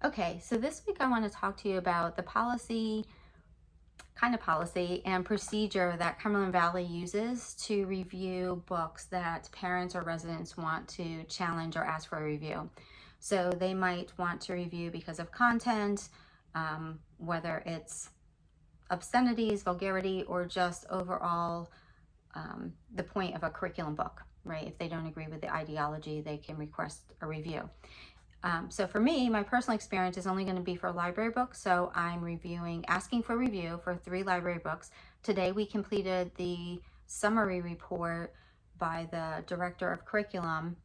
Okay, so this week I want to talk to you about the policy and procedure that Cumberland Valley uses to review books that parents or residents want to challenge or ask for a review. So they might want to review because of content, whether it's obscenities, vulgarity, or just overall the point of a curriculum book, right? If they don't agree with the ideology, they can request a review. So for me, my personal experience is only going to be for library books. So I'm asking for review for 3 library books. Today we completed the summary report by the director of curriculum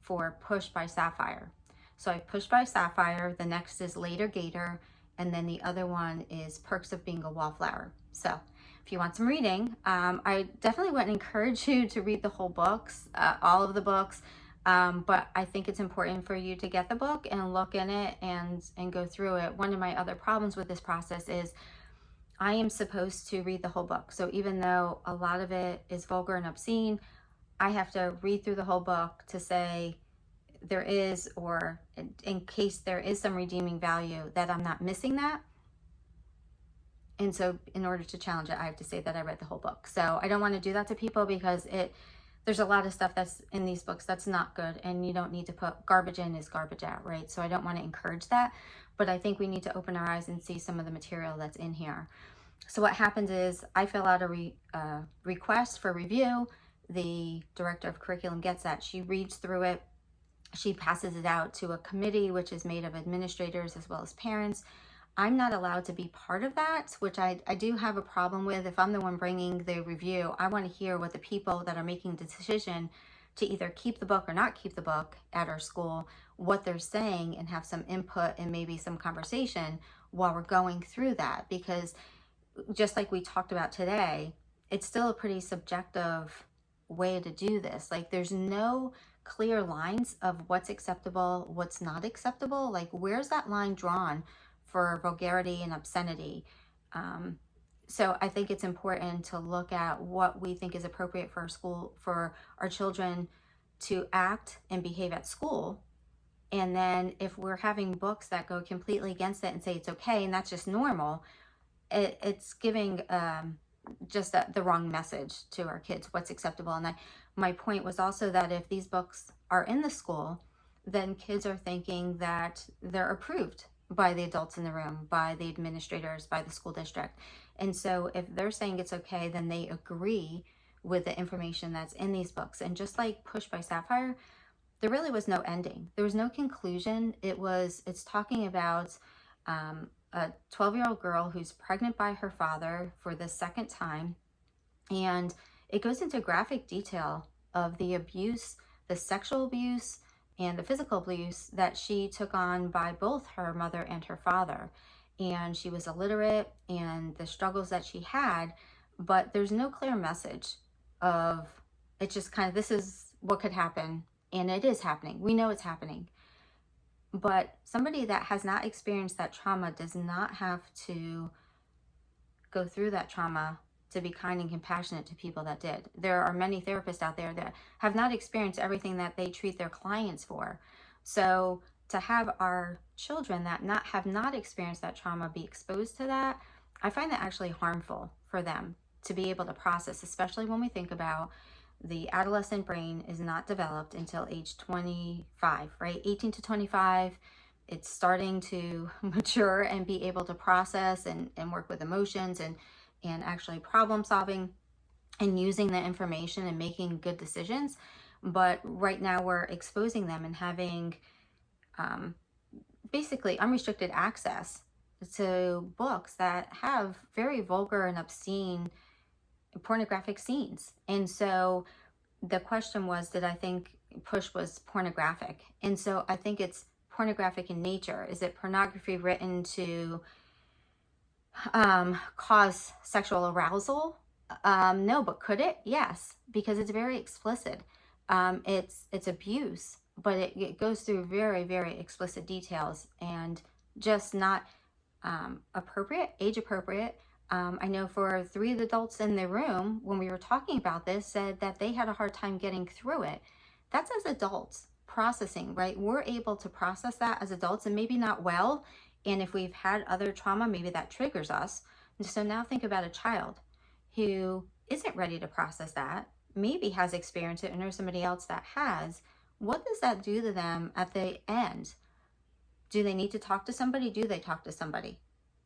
for Push by Sapphire. So I pushed by Sapphire, the next is Later Gator, and then the other one is Perks of Being a Wallflower. So if you want some reading, I definitely wouldn't encourage you to read the whole books, all of the books. But I think it's important for you to get the book and look in it and go through it. One of my other problems with this process is I am supposed to read the whole book. So even though a lot of it is vulgar and obscene, I have to read through the whole book to say there is, or in case there is some redeeming value, that I'm not missing that. And so in order to challenge it, I have to say that I read the whole book. So I don't want to do that to people because there's a lot of stuff that's in these books that's not good, and you don't need to put garbage in is garbage out, right? So I don't want to encourage that, but I think we need to open our eyes and see some of the material that's in here. So what happens is I fill out a request for review. The director of curriculum gets that. She reads through it. She passes it out to a committee, which is made of administrators as well as parents. I'm not allowed to be part of that, which I do have a problem with. If I'm the one bringing the review, I want to hear what the people that are making the decision to either keep the book or not keep the book at our school, what they're saying, and have some input and maybe some conversation while we're going through that. Because just like we talked about today, it's still a pretty subjective way to do this. Like there's no clear lines of what's acceptable, what's not acceptable. Like where's that line drawn for vulgarity and obscenity? So I think it's important to look at what we think is appropriate for our school, for our children to act and behave at school. And then if we're having books that go completely against it and say it's okay and that's just normal, it's giving just the wrong message to our kids, what's acceptable. And my point was also that if these books are in the school, then kids are thinking that they're approved by the adults in the room, by the administrators, by the school district. And so if they're saying it's okay, then they agree with the information that's in these books. And just like Push by Sapphire, there really was no ending. There was no conclusion. It's talking about a 12-year-old girl who's pregnant by her father for the second time. And it goes into graphic detail of the abuse, the sexual abuse, and the physical abuse that she took on by both her mother and her father. And she was illiterate and the struggles that she had, but there's no clear message of, it's just kind of, this is what could happen, and it is happening. We know it's happening. But somebody that has not experienced that trauma does not have to go through that trauma to be kind and compassionate to people that did. There are many therapists out there that have not experienced everything that they treat their clients for. So to have our children that have not experienced that trauma be exposed to that, I find that actually harmful for them to be able to process, especially when we think about the adolescent brain is not developed until age 25, right? 18 to 25, it's starting to mature and be able to process and work with emotions and actually problem solving and using the information and making good decisions. But right now we're exposing them and having basically unrestricted access to books that have very vulgar and obscene pornographic scenes. And so the question was, did I think Push was pornographic? And so I think it's pornographic in nature. Is it pornography written to cause sexual arousal? No, but could it? Yes, because it's very explicit. It's abuse, but it goes through very, very explicit details and just not age appropriate. I know for 3 of the adults in the room, when we were talking about this, said that they had a hard time getting through it. That's as adults. processing, right? We're able to process that as adults, and maybe not well. And if we've had other trauma, maybe that triggers us. And so now think about a child who isn't ready to process that, maybe has experienced it, and there's somebody else that has. What does that do to them at the end? Do they need to talk to somebody? Do they talk to somebody?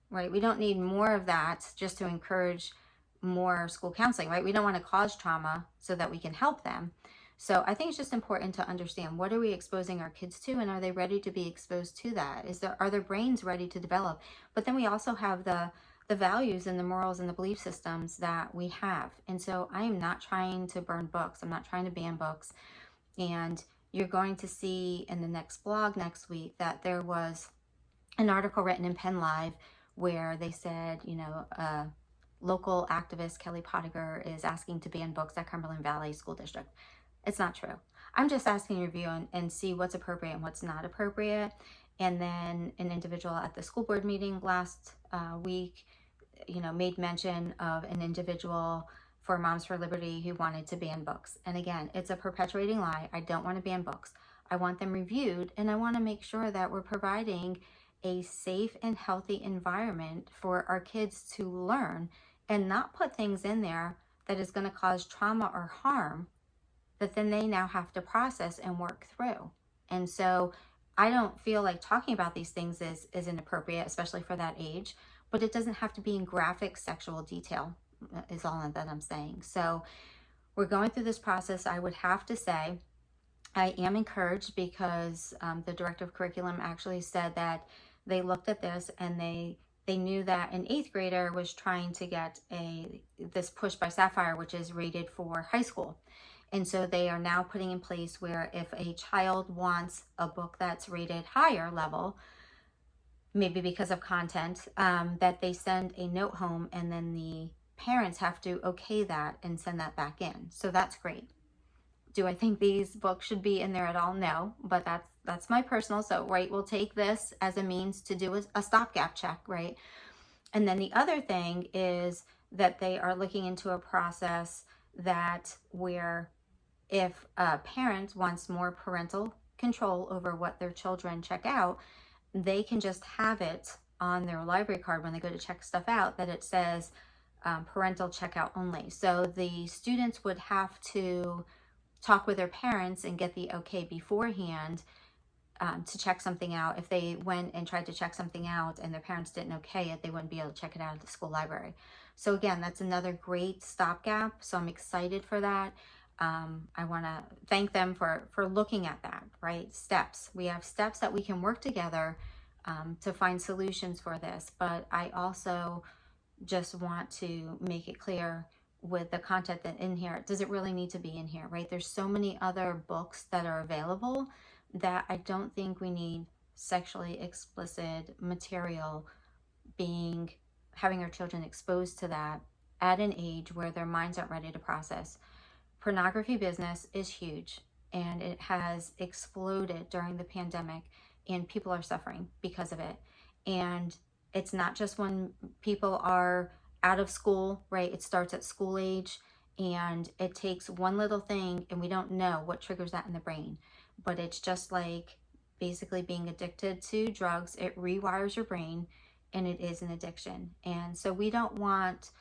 Right? We don't need more of that just to encourage more school counseling, right? We don't want to cause trauma so that we can help them. So I think it's just important to understand, what are we exposing our kids to, and are they ready to be exposed to that? Are their brains ready to develop? But then we also have the values and the morals and the belief systems that we have. And so I am not trying to burn books. I'm not trying to ban books. And you're going to see in the next blog next week that there was an article written in Penn Live where they said, local activist Kelly Pottinger is asking to ban books at Cumberland Valley School District. It's not true. I'm just asking you to review and see what's appropriate and what's not appropriate. And then an individual at the school board meeting last week, made mention of an individual for Moms for Liberty who wanted to ban books. And again, it's a perpetuating lie. I don't want to ban books. I want them reviewed, and I want to make sure that we're providing a safe and healthy environment for our kids to learn, and not put things in there that is going to cause trauma or harm that then they now have to process and work through. And so I don't feel like talking about these things is inappropriate, especially for that age, but it doesn't have to be in graphic sexual detail, is all that I'm saying. So we're going through this process. I would have to say I am encouraged because the director of curriculum actually said that they looked at this and they knew that an 8th grader was trying to get this push by Sapphire, which is rated for high school. And so they are now putting in place where if a child wants a book that's rated higher level, maybe because of content, that they send a note home, and then the parents have to okay that and send that back in. So that's great. Do I think these books should be in there at all? No, but that's my personal. So, right, we'll take this as a means to do a stopgap check, right? And then the other thing is that they are looking into a process that where if a parent wants more parental control over what their children check out, they can just have it on their library card when they go to check stuff out that it says parental checkout only. So the students would have to talk with their parents and get the okay beforehand to check something out. If they went and tried to check something out and their parents didn't okay it, they wouldn't be able to check it out at the school library. So again, that's another great stopgap. So I'm excited for that. I want to thank them for looking at that, right? Steps. We have steps that we can work together to find solutions for this. But I also just want to make it clear with the content that in here, does it really need to be in here, right? There's so many other books that are available that I don't think we need sexually explicit material having our children exposed to that at an age where their minds aren't ready to process. Pornography business is huge, and it has exploded during the pandemic, and people are suffering because of it. And it's not just when people are out of school, right? It starts at school age, and it takes one little thing, and we don't know what triggers that in the brain. But it's just like basically being addicted to drugs. It rewires your brain, and it is an addiction. And so we don't want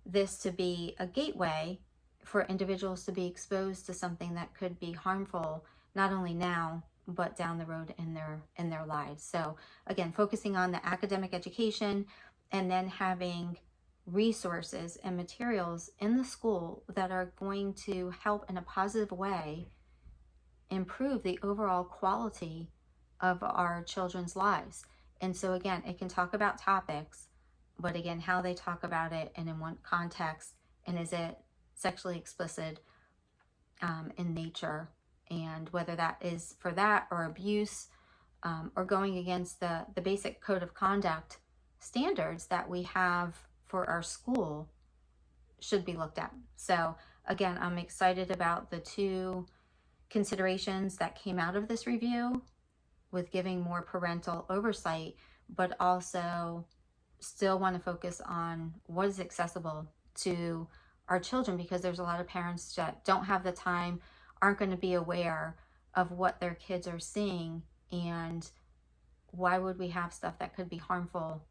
this to be a gateway for individuals to be exposed to something that could be harmful, not only now, but down the road in their lives. So again, focusing on the academic education, and then having resources and materials in the school that are going to help in a positive way improve the overall quality of our children's lives. And so again, it can talk about topics, but again, how they talk about it and in what context, and is it sexually explicit in nature, and whether that is for that or abuse or going against the basic code of conduct standards that we have for our school should be looked at. So again, I'm excited about the 2 considerations that came out of this review with giving more parental oversight, but also still want to focus on what is accessible to our children, because there's a lot of parents that don't have the time, aren't going to be aware of what their kids are seeing, and why would we have stuff that could be harmful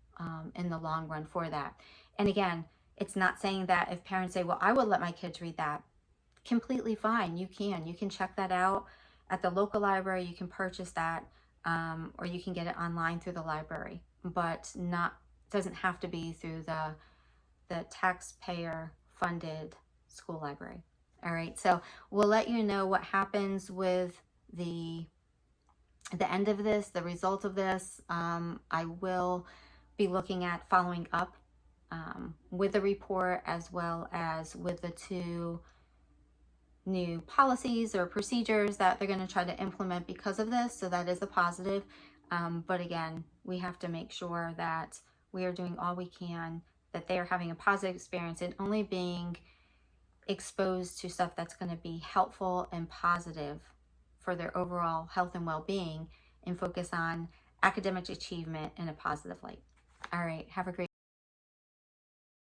in the long run for that. And again, it's not saying that if parents say, well, I would let my kids read that, completely fine. You can check that out at the local library. You can purchase that, or you can get it online through the library, but doesn't have to be through the taxpayer funded school library. All right, so we'll let you know what happens with the end of this, the result of this. I will be looking at following up with the report, as well as with the 2 new policies or procedures that they're going to try to implement because of this. So that is a positive. But again, we have to make sure that we are doing all we can, that they are having a positive experience and only being exposed to stuff that's going to be helpful and positive for their overall health and well-being, and focus on academic achievement in a positive light. All right, have a great